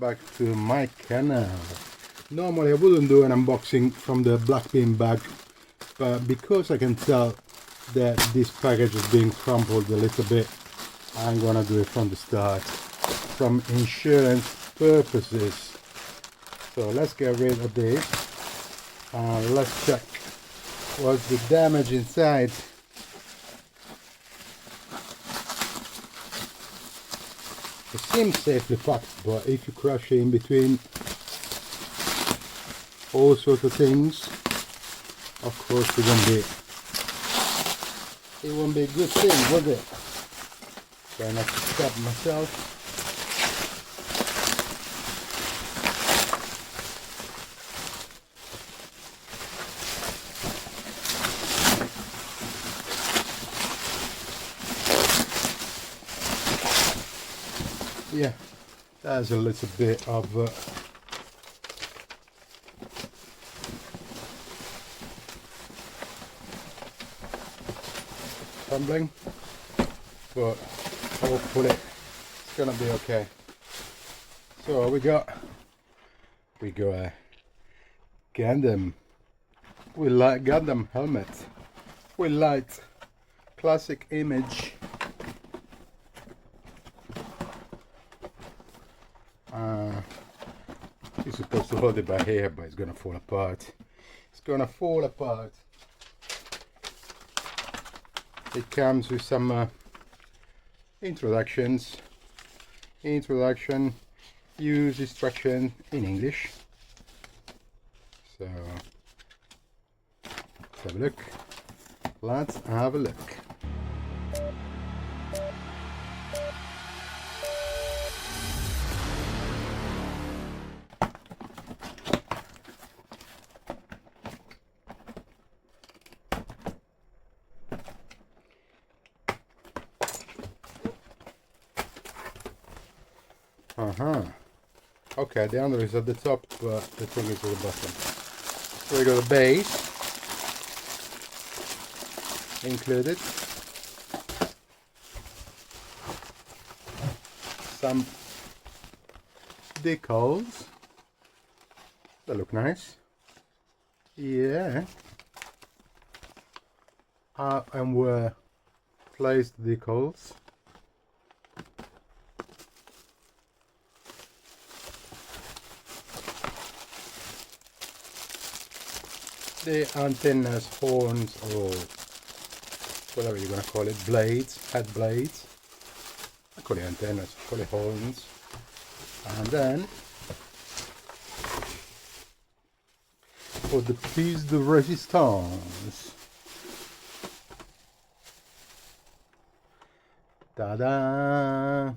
back to my canal. Normally I wouldn't do an unboxing from the black bin bag, but because I can tell that this package is being crumpled a little bit, I'm gonna do it from the start, from insurance purposes. So let's get rid of this and let's check what's the damage inside. It seems safely packed, but if you crush it in between all sorts of things, of course it won't be a good thing, would it? Try not to stab myself. Yeah, there's a little bit of crumbling, but hopefully it's gonna be okay. So we got a Gundam. We like Gundam helmet. We like classic image. You're supposed to hold it by here, but it's gonna fall apart. It's gonna fall apart. It comes with some introduction, use instruction in English. So let's have a look. Let's have a look. Okay, the handle is at the top, but the thing is at the bottom. So we got the base included, some decals that look nice. Yeah, and were placed decals. The antennas, horns, or whatever you're gonna call it, blades, head blades. I call it antennas, I call it horns. And then for the piece de resistance. Ta-da!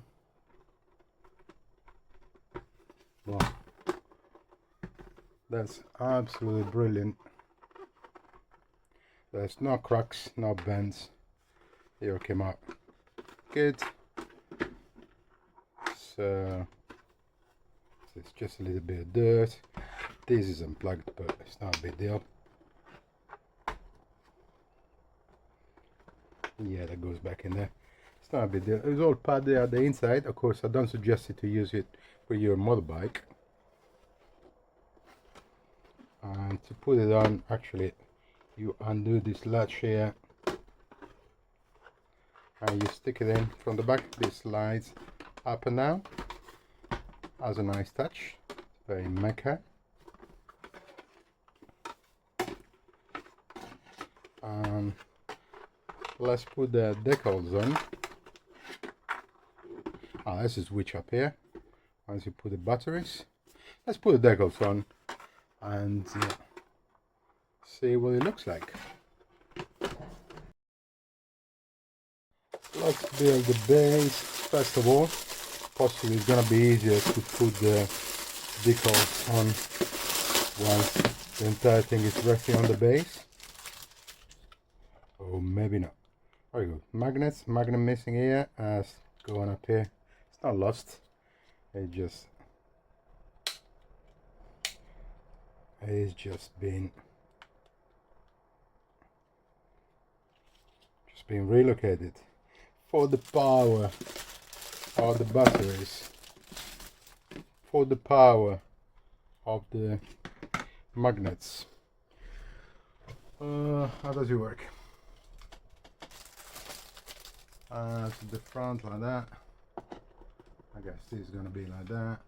Wow, that's absolutely brilliant. There's no cracks, no bends. Here came out good. So it's just a little bit of dirt. This is unplugged, but it's not a big deal. Yeah, that goes back in there. It's not a big deal. It's all padded at the inside. Of course, I don't suggest you to use it for your motorbike. And to put it on, actually, you undo this latch here and you stick it in from the back. This slides up and down. Has a nice touch. Very mecha. Let's put the decals on. This is switch up here. Once you put the batteries, let's put the decals on and see what it looks like. Let's build the base first of all. Possibly it's gonna be easier to put the decals on once the entire thing is resting on the base. Or maybe not. Very good. Magnets, magnet missing here, as going up here. It's not lost. It's just been relocated for the power of the batteries for the power of the magnets. How does it work? To the front like that. I guess this is gonna be like that.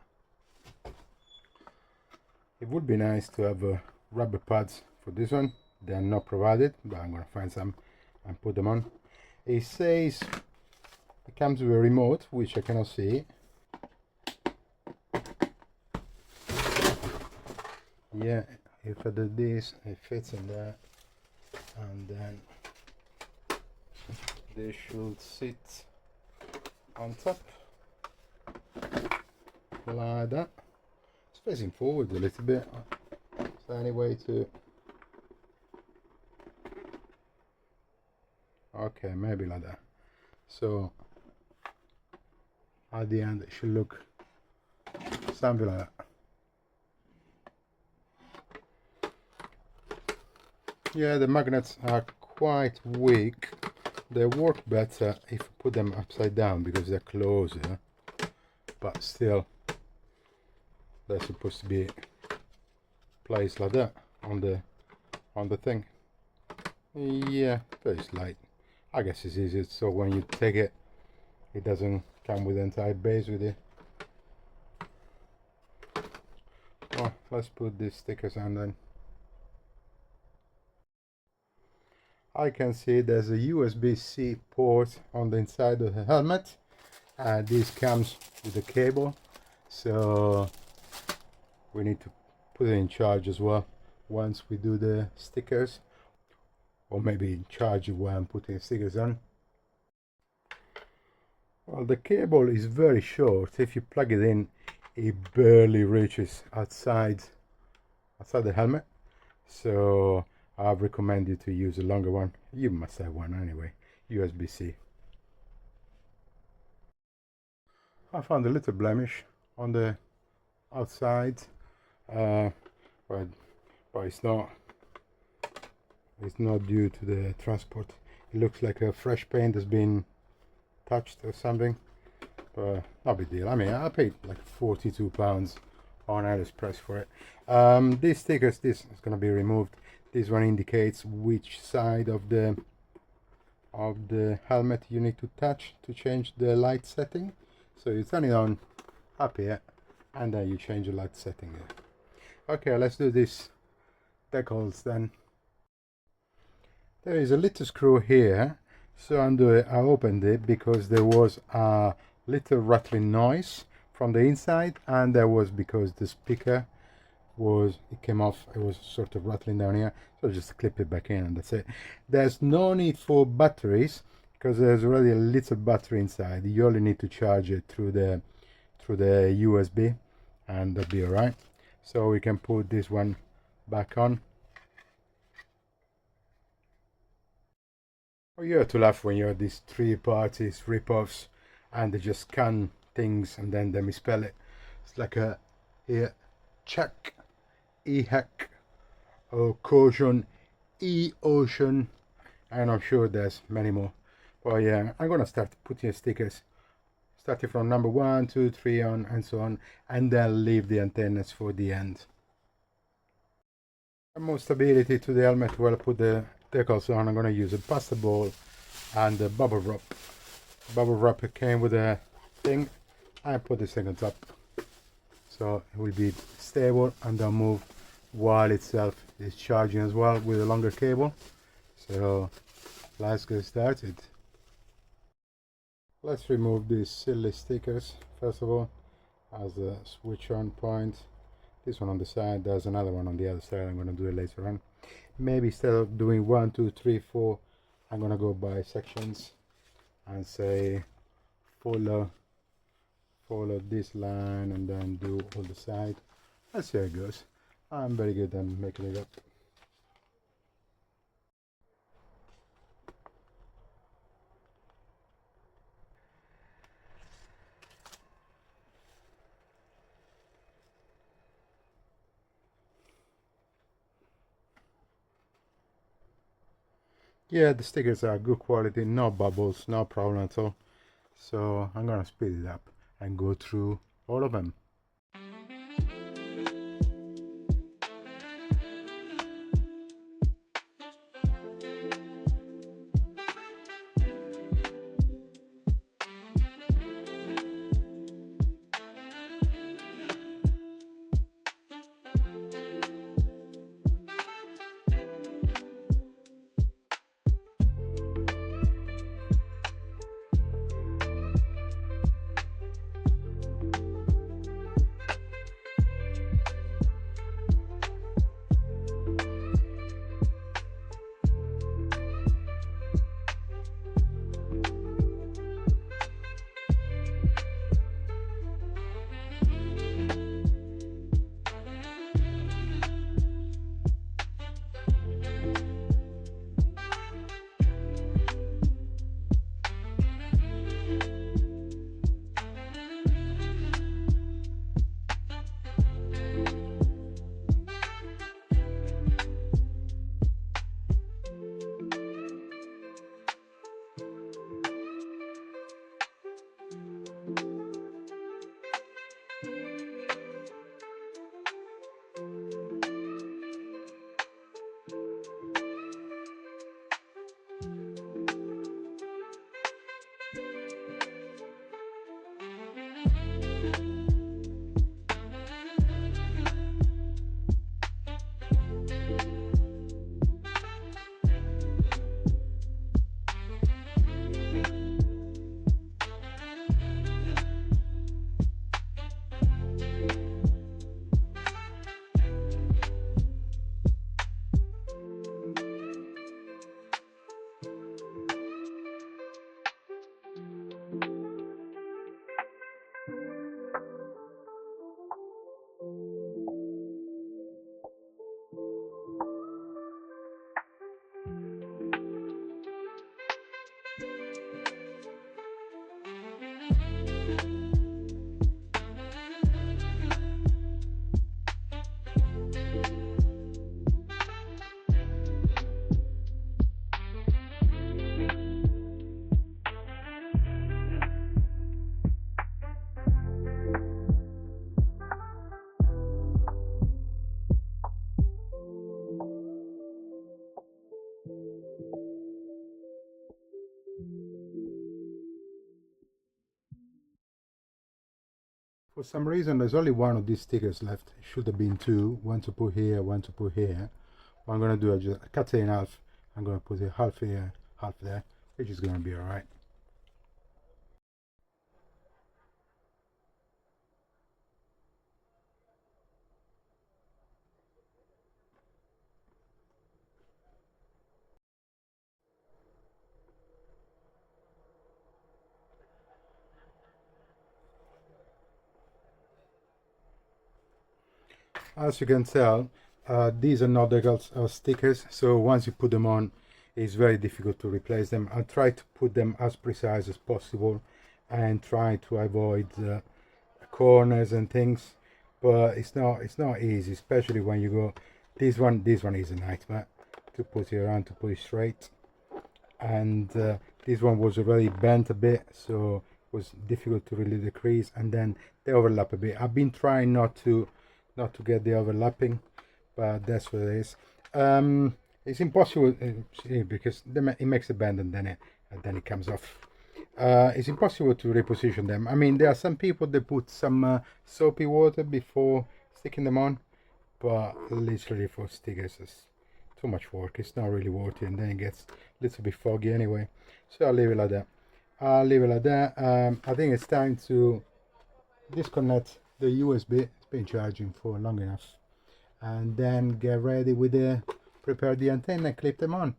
It would be nice to have rubber pads for this one. They are not provided, but I'm gonna find some and put them on. It says it comes with a remote, which I cannot see. Yeah, if I do this, it fits in there, and then they should sit on top like that. It's facing forward a little bit. Is there any way to... Okay, maybe like that. So at the end it should look something like that. Yeah, the magnets are quite weak. They work better if you put them upside down because they're closer, but still they're supposed to be placed like that on the thing. Yeah, very slight. I guess it's easier so when you take it, it doesn't come with the entire base with it. Oh, let's put these stickers on then. I can see there's a USB-C port on the inside of the helmet. This comes with a cable, so we need to put it in charge as well once we do the stickers, or maybe in charge while I'm putting stickers on. Well, the cable is very short. If you plug it in, it barely reaches outside the helmet, so I recommend you to use a longer one. You must have one anyway, USB-C. I found a little blemish on the outside, but it's not due to the transport. It looks like a fresh paint has been touched or something, but no big deal. I mean, I paid like £42 on AliExpress for it. These stickers, this is going to be removed. This one indicates which side of the helmet you need to touch to change the light setting. So you turn it on up here, and then you change the light setting there. Okay, let's do this decals then. There is a little screw here, so I opened it because there was a little rattling noise from the inside, and that was because the speaker it came off. It was sort of rattling down here, so just clip it back in and that's it. There's no need for batteries because there's already a little battery inside. You only need to charge it through the USB, and that'll be all right. So we can put this one back on. Well, you have to laugh when you have these three parties rip-offs and they just scan things and then they misspell it. It's like a check, e-hack, or caution, e-ocean, and I'm sure there's many more. Well, yeah, I'm gonna start putting stickers, starting from number 1, 2, 3 on, and so on, and then leave the antennas for the end. For more stability to the helmet, while I put the decals on, I'm gonna use a pasta ball and a bubble wrap. Bubble wrap came with a thing. I put this thing on top, so it will be stable and don't move while itself is charging as well with a longer cable. So let's get started. Let's remove these silly stickers first of all, as a switch on point. This one on the side, there's another one on the other side. I'm going to do it later on. Maybe instead of doing 1, 2, 3, 4, I'm going to go by sections and say follow this line and then do all the side. Let's see how it goes. I'm very good at making it up. Yeah, the stickers are good quality, no bubbles, no problem at all. So I'm gonna speed it up and go through all of them. For some reason there's only one of these stickers left. It should have been two, one to put here, one to put here. What I'm going to do is just cut it in half. I'm going to put it half here, half there, which is going to be alright. As you can tell, these are not the stickers, so once you put them on, it's very difficult to replace them. I try to put them as precise as possible and try to avoid corners and things, but it's not easy, especially when you go. This one is a nightmare to put it around, to put it straight, and this one was already bent a bit, so it was difficult to really decrease, and then they overlap a bit. I've been trying not to get the overlapping, but that's what it is. It's impossible because it makes a bend and then it comes off. It's impossible to reposition them. I mean, there are some people that put some soapy water before sticking them on, but literally for stickers it's too much work. It's not really worth it, and then it gets a little bit foggy anyway, so I'll leave it like that. I think it's time to disconnect the USB. It's been charging for long enough, and then get ready with prepare the antenna and clip them on.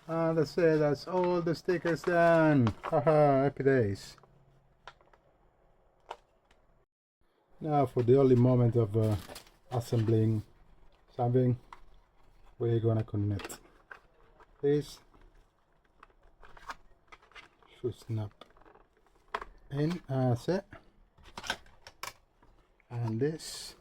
That's it, that's all the stickers done. Haha, happy days. Now for the only moment of assembling something, we're gonna connect this. Should snap in, that's it. And this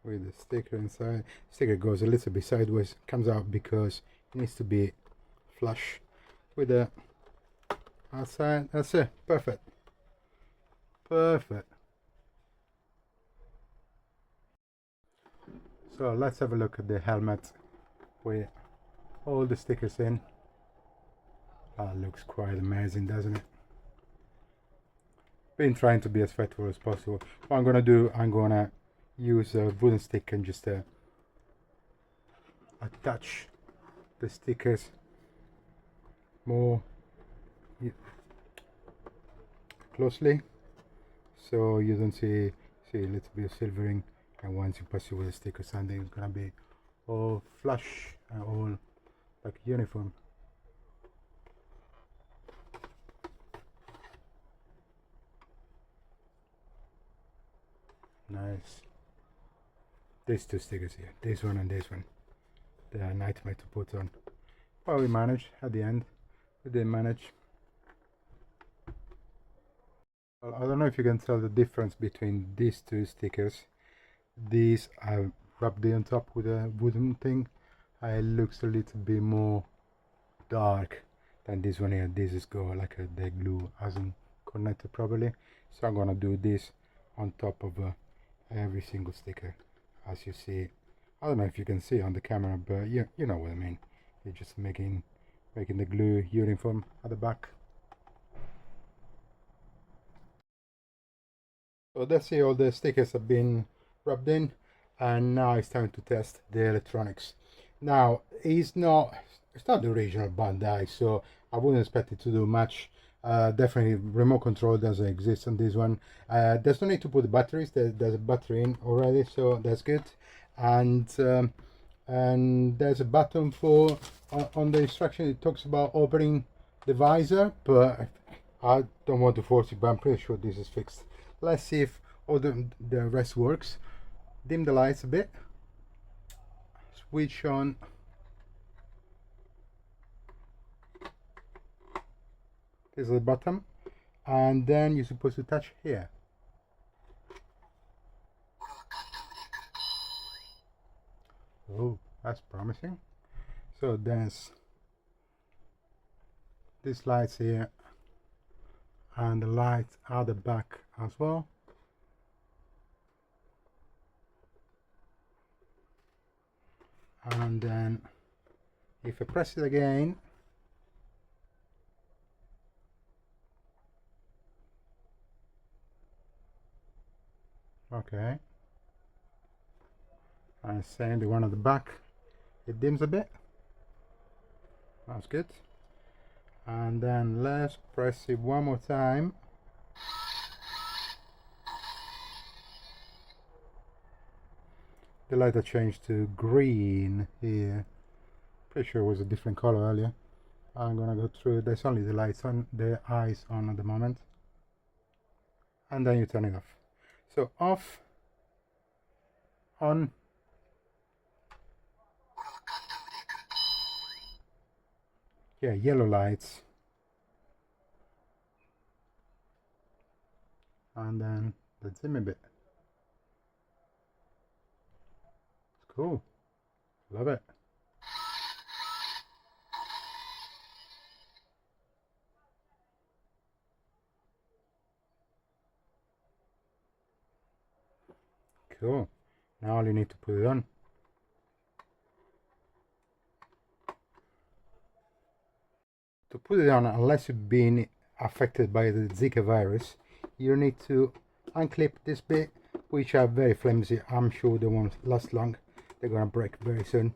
with the sticker inside. Sticker goes a little bit sideways, comes out because it needs to be flush with the outside. That's it, perfect. So let's have a look at the helmet with all the stickers in. Looks quite amazing, doesn't it? Been trying to be as faithful as possible. What I'm gonna do, I'm gonna use a wooden stick and just attach the stickers more closely, so you don't see a little bit of silvering, and once you pass it with a stick or something, it's gonna be all flush and all like uniform. Nice. These two stickers here, this one and this one, they are a nightmare to put on. Well, we managed at the end. We did manage. Well, I don't know if you can tell the difference between these two stickers. These are rubbed on top with a wooden thing. It looks a little bit more dark than this one here. This is got like the glue hasn't connected properly, so I'm gonna do this on top of every single sticker, as you see. I don't know if you can see on the camera, but you know what I mean. You're just making the glue uniform at the back. So that's it, all the stickers have been rubbed in, and now it's time to test the electronics. Now it's not the original Bandai, so I wouldn't expect it to do much. Definitely remote control doesn't exist on this one. There's no need to put the batteries. There's a battery in already, so that's good. And there's a button for on the instruction. It talks about opening the visor, but I don't want to force it, but I'm pretty sure this is fixed. Let's see if all the rest works. Dim the lights a bit, switch on this is the bottom, and then you're supposed to touch here. Oh, that's promising. So there's these lights here, and the lights at the back as well. and then if I press it again, okay, and same the one at the back, it dims a bit, that's good. And then let's press it one more time. The light has changed to green here. Pretty sure it was a different color earlier. I'm gonna go through. There's only the lights on, the eyes on at the moment, and then you turn it off. So off, on, yeah, yellow lights, and then the dim a bit. It's cool, love it. Cool. Now all you need to put it on. To put it on, unless you've been affected by the Zika virus, you need to unclip this bit, which are very flimsy. I'm sure they won't last long. They're gonna break very soon.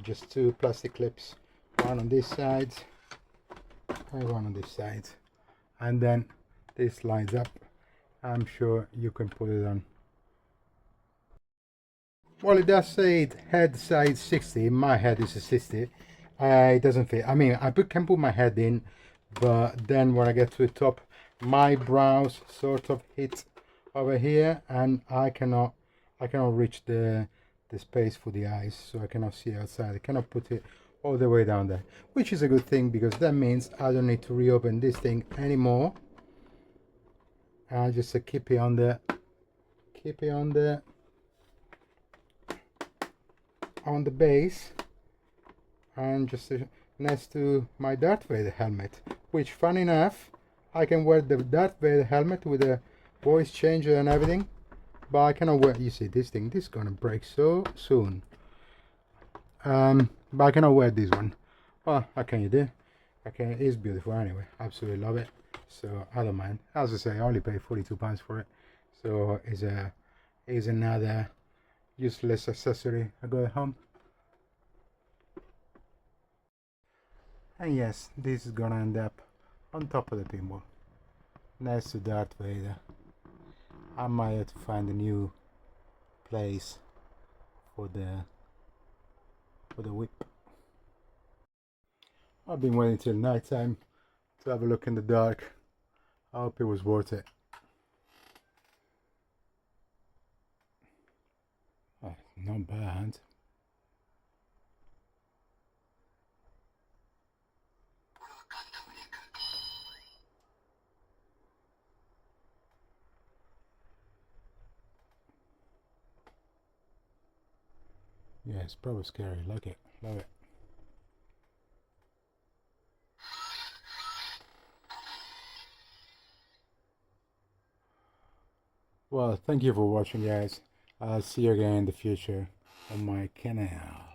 Just two plastic clips, one on this side and one on this side, and then this lines up. I'm sure you can put it on. Well, it does say it head size 60. My head is a 60. It doesn't fit. I mean, I can put my head in, but then when I get to the top, my brows sort of hit over here, and I cannot reach the space for the eyes, so I cannot see outside. I cannot put it all the way down there, which is a good thing, because that means I don't need to reopen this thing anymore. I just keep it on the base, and just next to my Darth Vader helmet, which, fun enough, I can wear the Darth Vader helmet with a voice changer and everything, but I cannot wear, you see, this is gonna break so soon. But I cannot wear this one. Well, what can you do? Okay, it's beautiful anyway. Absolutely love it. So I don't mind. As I say, I only paid £42 for it, so it's another useless accessory I got at home. And yes, this is gonna end up on top of the pinball, next to Darth Vader. I might have to find a new place for the whip. I've been waiting till night time to have a look in the dark. I hope it was worth it. Oh, not bad. Yeah, it's probably scary. Like it. Love it. Well, thank you for watching, guys. I'll see you again in the future on my channel.